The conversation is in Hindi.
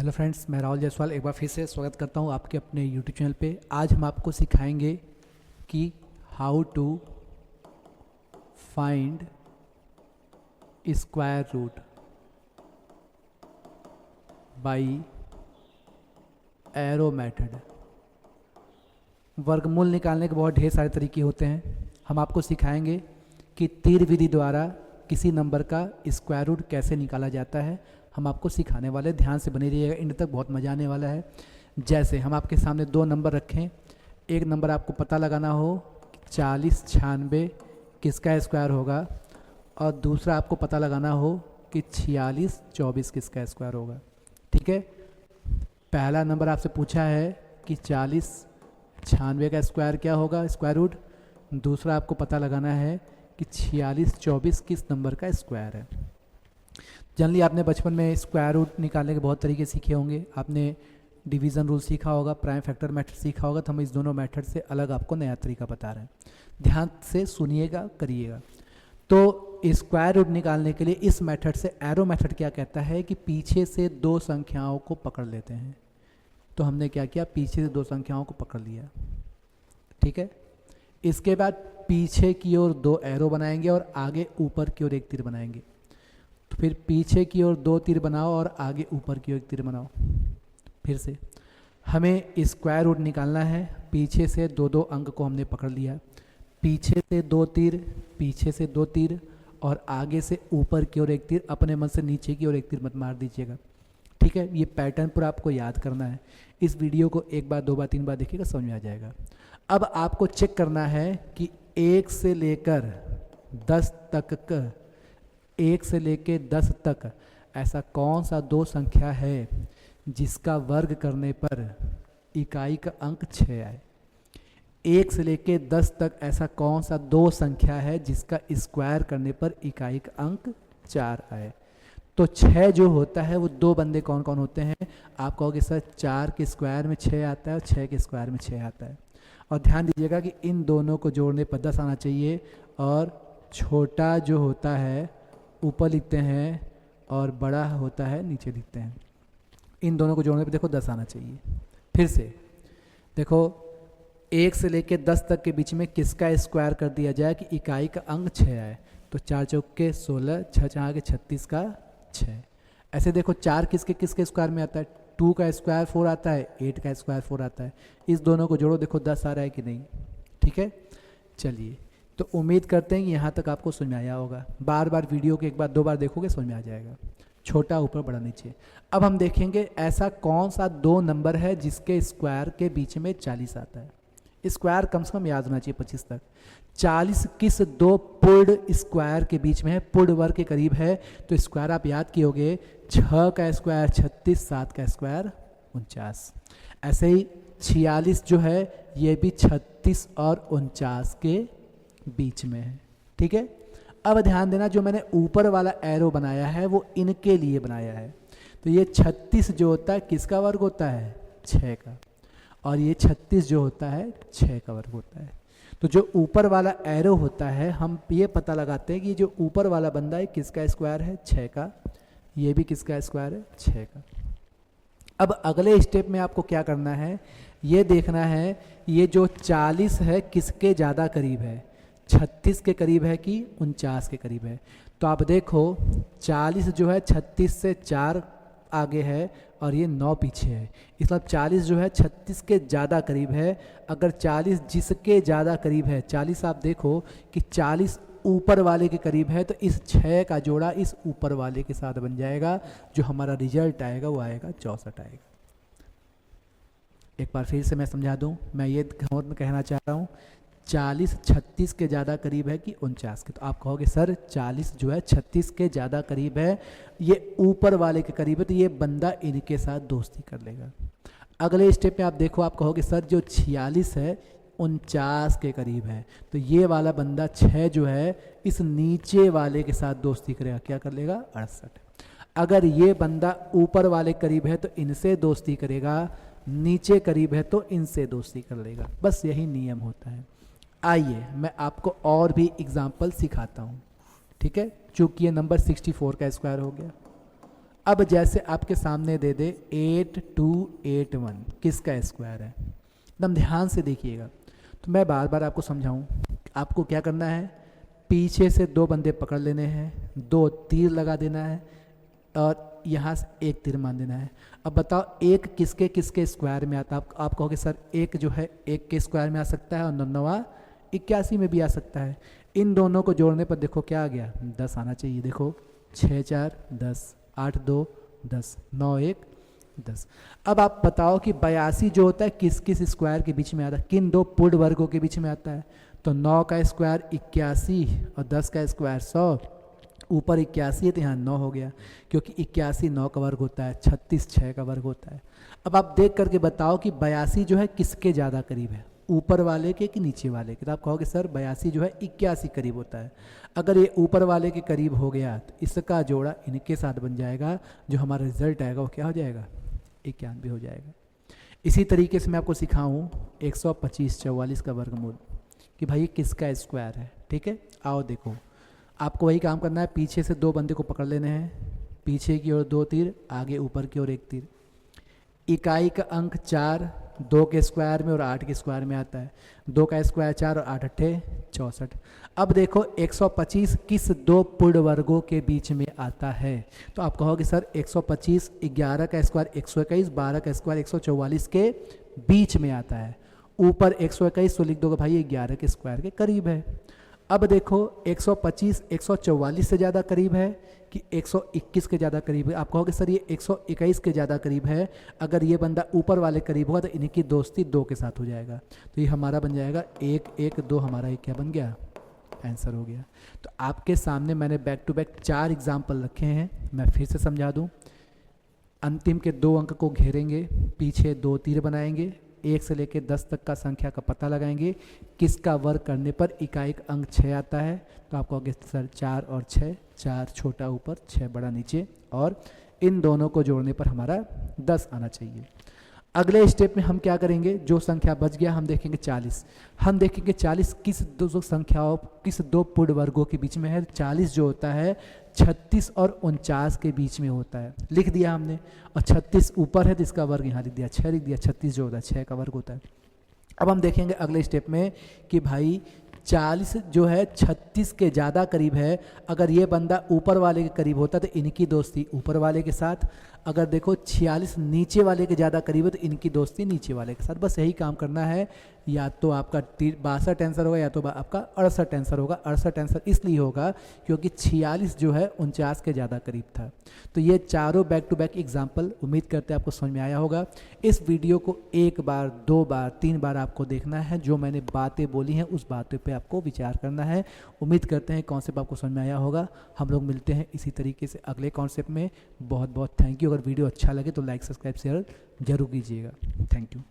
हेलो फ्रेंड्स, मैं राहुल जायसवाल एक बार फिर से स्वागत करता हूं आपके अपने यूट्यूब चैनल पे। आज हम आपको सिखाएंगे कि how to find square root by arrow method. वर्गमूल निकालने के बहुत ढेर सारे तरीके होते हैं। हम आपको सिखाएंगे कि तीर विधि द्वारा किसी नंबर का स्क्वायर रूट कैसे निकाला जाता है। हम आपको सिखाने वाले, ध्यान से बने रहिएगा, एंड तक बहुत मज़ा आने वाला है। जैसे हम आपके सामने दो नंबर रखें, एक नंबर आपको पता लगाना हो 40 96 किसका स्क्वायर होगा, और दूसरा आपको पता लगाना हो कि 46 24 किसका स्क्वायर होगा। ठीक है, पहला नंबर आपसे पूछा है कि 40 96 का स्क्वायर क्या होगा, स्क्वायर रूट। दूसरा आपको पता लगाना है कि 46 24 किस नंबर का स्क्वायर है। जनरली आपने बचपन में स्क्वायर रूट निकालने के बहुत तरीके सीखे होंगे। आपने डिवीज़न रूल सीखा होगा, प्राइम फैक्टर मेथड सीखा होगा। तो हम इस दोनों मेथड से अलग आपको नया तरीका बता रहे हैं। ध्यान से सुनिएगा, करिएगा। तो स्क्वायर रूट निकालने के लिए इस मेथड से, एरो मेथड क्या कहता है कि पीछे से दो संख्याओं को पकड़ लेते हैं। तो हमने क्या किया, पीछे से दो संख्याओं को पकड़ लिया। ठीक है, इसके बाद पीछे की ओर दो एरो बनाएंगे और आगे ऊपर की ओर एक तीर बनाएंगे। तो फिर पीछे की ओर दो तीर बनाओ और आगे ऊपर की ओर एक तीर बनाओ। फिर से हमें स्क्वायर रूट निकालना है। पीछे से दो दो अंक को हमने पकड़ लिया, पीछे से दो तीर, पीछे से दो तीर और आगे से ऊपर की ओर एक तीर। अपने मन से नीचे की ओर एक तीर मत मार दीजिएगा। ठीक है, ये पैटर्न पूरा आपको याद करना है। इस वीडियो को एक बार, दो बार, तीन बार देखिएगा, समझ में आ जाएगा। अब आपको चेक करना है कि 1 से लेकर 10 तक, 1 से लेकर 10 तक ऐसा कौन सा दो संख्या है जिसका वर्ग करने पर इकाई का अंक 6 आए। 1 से लेकर 10 तक ऐसा कौन सा दो संख्या है जिसका स्क्वायर करने पर इकाई का अंक 4 आए। तो 6 जो होता है वो दो बंदे कौन कौन होते हैं। आप कहोगे सर 4 के स्क्वायर में 6 आता है और 6 के स्क्वायर में 6 आता है। और ध्यान दीजिएगा कि इन दोनों को जोड़ने पर 10 आना चाहिए, और छोटा जो होता है ऊपर लिखते हैं और बड़ा होता है नीचे लिखते हैं। इन दोनों को जोड़ने पे देखो 10 आना चाहिए। फिर से देखो, 1 से लेकर 10 तक के बीच में किसका स्क्वायर कर दिया जाए कि इकाई का अंक 6 आए। तो 4 चौके 16, 6 चार के 36 का 6। ऐसे देखो 4 किसके किसके स्क्वायर में आता है, 2 का स्क्वायर 4 आता है, 8 का स्क्वायर 4 आता है। इस दोनों को जोड़ो, देखो 10 आ रहा है कि नहीं। ठीक है, चलिए, तो उम्मीद करते हैं कि यहाँ तक आपको समझ में आया होगा। बार बार वीडियो को एक बार, दो बार देखोगे समझ में आ जाएगा। छोटा ऊपर, बड़ा नीचे। अब हम देखेंगे ऐसा कौन सा दो नंबर है जिसके स्क्वायर के बीच में 40 आता है। स्क्वायर कम से कम याद होना चाहिए 25 तक। 40 किस दो पूर्ण स्क्वायर के बीच में है, पूर्ण वर्ग के करीब है। तो स्क्वायर आप याद किए होंगे, 6 का स्क्वायर 36, 7 का स्क्वायर 49। ऐसे ही 46 जो है ये भी 36 और 49 के बीच में है। ठीक है, अब ध्यान देना, जो मैंने ऊपर वाला एरो बनाया है वो इनके लिए बनाया है। तो ये 36 जो होता है किसका वर्ग होता है, 6 का, और ये 36 जो होता है 6 का वर्ग होता है। तो जो ऊपर वाला एरो होता है, हम ये पता लगाते हैं कि जो ऊपर वाला बंदा है किसका स्क्वायर है, 6 का। ये भी किसका स्क्वायर है, 6 का। अब अगले स्टेप में आपको क्या करना है, ये देखना है ये जो 40 है किसके ज़्यादा करीब है, 36 के करीब है कि 49 के करीब है। तो आप देखो 40 जो है 36 से 4 आगे है और ये 9 पीछे है। इसलिए 40 जो है 36 के ज़्यादा करीब है। अगर 40 जिसके ज़्यादा करीब है, 40 आप देखो कि 40 ऊपर वाले के करीब है, तो इस 6 का जोड़ा इस ऊपर वाले के साथ बन जाएगा। जो हमारा रिजल्ट आएगा वो आएगा 64 आएगा। एक बार फिर से मैं समझा दूं, मैं ये कहना चाह रहा हूँ 40 36 के ज़्यादा करीब है कि 49 के। तो आप कहोगे सर 40 जो है 36 के ज़्यादा करीब है, ये ऊपर वाले के करीब है, तो ये बंदा इनके साथ दोस्ती कर लेगा। अगले स्टेप में आप देखो, आप कहोगे सर जो 46 है 49 के करीब है, तो ये वाला बंदा 6 जो है इस नीचे वाले के साथ दोस्ती करेगा। क्या कर लेगा, 68। अगर ये बंदा ऊपर वाले करीब है तो इनसे दोस्ती करेगा, नीचे करीब है तो इनसे दोस्ती कर लेगा। बस यही नियम होता है। आइए मैं आपको और भी एग्जाम्पल सिखाता हूँ। ठीक है, चूँकि ये नंबर 64 का स्क्वायर हो गया। अब जैसे आपके सामने दे दे 8281 किसका स्क्वायर है, एकदम ध्यान से देखिएगा। तो मैं बार बार आपको समझाऊं, आपको क्या करना है, पीछे से 2 बंदे पकड़ लेने हैं, 2 तीर लगा देना है और यहाँ से 1 तीर मान देना है। अब बताओ 1 किसके किसके स्क्वायर में आता है? आप कहोगे सर 1 जो है 1 के स्क्वायर में आ सकता है और 9 81 में भी आ सकता है। इन दोनों को जोड़ने पर देखो क्या आ गया, 10 आना चाहिए। देखो 6 4 10, 8 2 10, 9 1 10। अब आप बताओ कि 82 जो होता है किस किस स्क्वायर के बीच में आता है, किन 2 पूर्ण वर्गों के बीच में आता है? तो 9 का स्क्वायर 81 और 10 का स्क्वायर 100, ऊपर 81 है तो यहाँ 9 हो गया, क्योंकि 81 9 का वर्ग होता है, 36 6 का वर्ग होता है। अब आप देख करके बताओ कि 82 जो है किसके ज़्यादा करीब है, ऊपर वाले के कि नीचे वाले के? तो आप कहोगे सर 82 जो है 81 करीब होता है। अगर ये ऊपर वाले के करीब हो गया तो इसका जोड़ा इनके साथ बन जाएगा, जो हमारा रिजल्ट आएगा वो क्या हो जाएगा, 91 हो जाएगा। इसी तरीके से मैं आपको सिखाऊँ 125 44 का वर्गमूल कि भाई किसका स्क्वायर है। ठीक है, आओ देखो, आपको वही काम करना है, पीछे से 2 बंदे को पकड़ लेने हैं, पीछे की ओर 2 तीर, आगे ऊपर की ओर 1 तीर। इकाई का अंक 4 2 के स्क्वायर में और 8 के स्क्वायर में आता है, 2 का स्क्वायर 4 और 8 8 64। अब देखो 125 किस 2 पूर्ण वर्गों के बीच में आता है? तो आप कहोगे सर 125 11 का स्क्वायर 121, 12 का स्क्वायर 144 के बीच में आता है। ऊपर 121 तो लिख दोगे भाई ये 11 के स्क्वायर के करीब है। अब देखो 125 144 से ज़्यादा करीब है कि 121 के ज़्यादा करीब है? आप कहोगे सर ये 121 के ज़्यादा करीब है। अगर ये बंदा ऊपर वाले करीब होगा तो इनकी दोस्ती 2 के साथ हो जाएगा, तो ये हमारा बन जाएगा 1 1 2, हमारा ये क्या बन गया, आंसर हो गया। तो आपके सामने मैंने बैक टू बैक 4 एग्जाम्पल रखे हैं, मैं फिर से समझा दूँ। अंतिम के 2 अंक को घेरेंगे, पीछे 2 तीर बनाएंगे, 1 से लेकर 10 तक का संख्या का पता लगाएंगे, किसका वर्ग करने पर इकाई का अंक 6 आता है। तो आप कहोगे सर 4 और 6, 4 छोटा ऊपर 6 बड़ा नीचे, और इन दोनों को जोड़ने पर हमारा 10 आना चाहिए। अगले स्टेप में हम क्या करेंगे, जो संख्या बच गया हम देखेंगे 40। हम देखेंगे 40 किस 2 संख्याओं, किस 2 पूर्ण वर्गों के बीच में है। 40 जो होता है 36 और 49 के बीच में होता है, लिख दिया हमने। और 36 ऊपर है तो इसका वर्ग यहाँ लिख दिया, 6 लिख दिया। 36 जो होता है 6 का वर्ग होता है। अब हम देखेंगे अगले स्टेप में कि भाई 40 जो है 36 के ज़्यादा करीब है। अगर ये बंदा ऊपर वाले के करीब होता तो इनकी दोस्ती ऊपर वाले के साथ। अगर देखो 46 नीचे वाले के ज़्यादा करीब है तो इनकी दोस्ती नीचे वाले के साथ। बस यही काम करना है, या तो आपका 62 आंसर होगा या तो आपका 68 आंसर होगा। 68 आंसर इसलिए होगा क्योंकि 46 जो है 49 के ज़्यादा करीब था। तो ये चारों बैक टू बैक एग्जाम्पल उम्मीद करते हैं आपको समझ में आया होगा। इस वीडियो को 1 बार 2 बार 3 बार आपको देखना है, जो मैंने बातें बोली हैं उस बातों पे आपको विचार करना है। उम्मीद करते हैं कॉन्सेप्ट आपको समझ में आया होगा। हम लोग मिलते हैं इसी तरीके से अगले कॉन्सेप्ट में। बहुत बहुत थैंक यू। अगर वीडियो अच्छा लगे तो लाइक सब्सक्राइब शेयर जरूर कीजिएगा। Thank you.